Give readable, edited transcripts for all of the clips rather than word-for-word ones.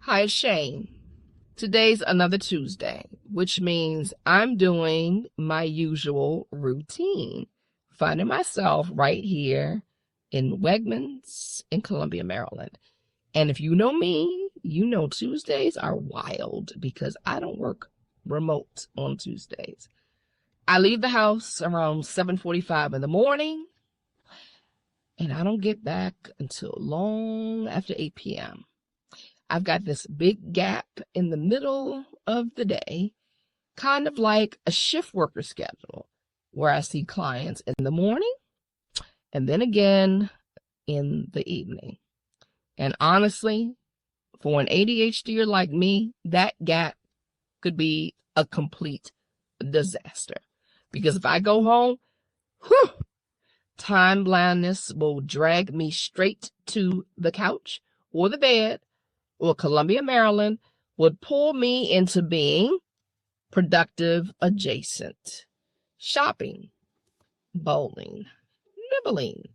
Hi, it's Shane. Today's another Tuesday, which means I'm doing my usual routine, finding myself right here in Wegmans in Columbia, Maryland. And if you know me, you know Tuesdays are wild because I don't work remote on Tuesdays. I leave the house around 7:45 in the morning, and I don't get back until long after 8 p.m. I've got this big gap in the middle of the day, kind of like a shift worker schedule, where I see clients in the morning and then again in the evening. And honestly, for an ADHDer like me, that gap could be a complete disaster. Because if I go home, whew, time blindness will drag me straight to the couch or the bed, or Columbia, Maryland, would pull me into being productive adjacent. Shopping, bowling, nibbling,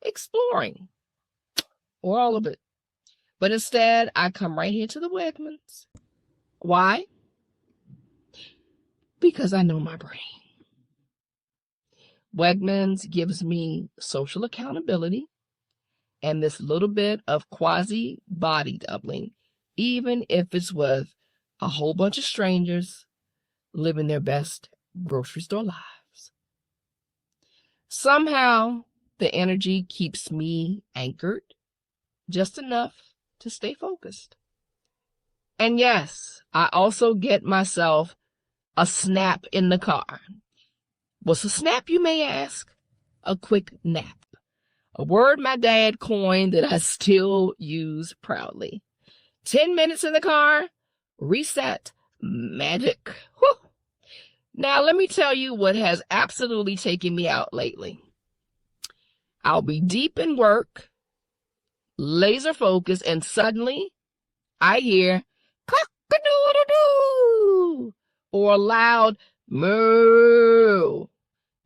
exploring, or all of it. But instead, I come right here to the Wegmans. Why? Because I know my brain. Wegmans gives me social accountability and this little bit of quasi body doubling, even if it's with a whole bunch of strangers living their best grocery store lives. Somehow, the energy keeps me anchored just enough to stay focused. And yes, I also get myself a snap in the car. What's a snap, you may ask? A quick nap. A word my dad coined that I still use proudly. 10 minutes in the car, reset, magic. Whew. Now, let me tell you what has absolutely taken me out lately. I'll be deep in work, laser focused, and suddenly I hear cock-a-doodle-doo or a loud moo.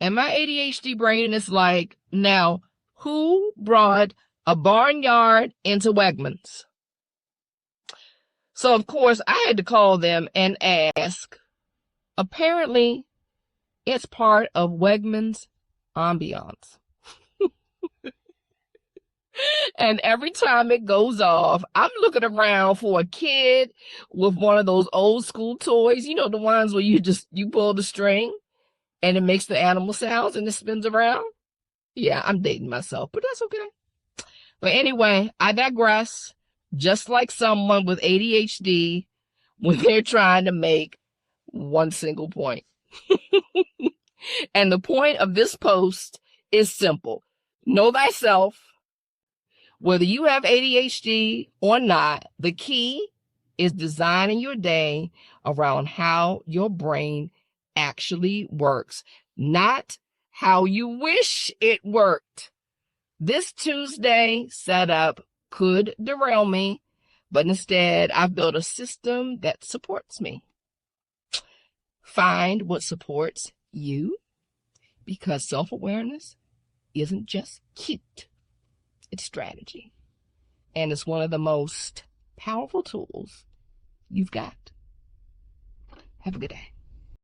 And my ADHD brain is like, now, who brought a barnyard into Wegmans? So, of course, I had to call them and ask. Apparently, it's part of Wegmans' ambiance. And every time it goes off, I'm looking around for a kid with one of those old school toys. You know, the ones where you pull the string and it makes the animal sounds and it spins around. Yeah, I'm dating myself, but that's okay. But anyway, I digress. Just like someone with ADHD when they're trying to make one single point. And the point of this post is simple. Know thyself. Whether you have ADHD or not, the key is designing your day around how your brain actually works, not how you wish it worked. This Tuesday setup could derail me, but instead I've built a system that supports me. Find what supports you, because self-awareness isn't just cute. It's strategy. And it's one of the most powerful tools you've got. Have a good day.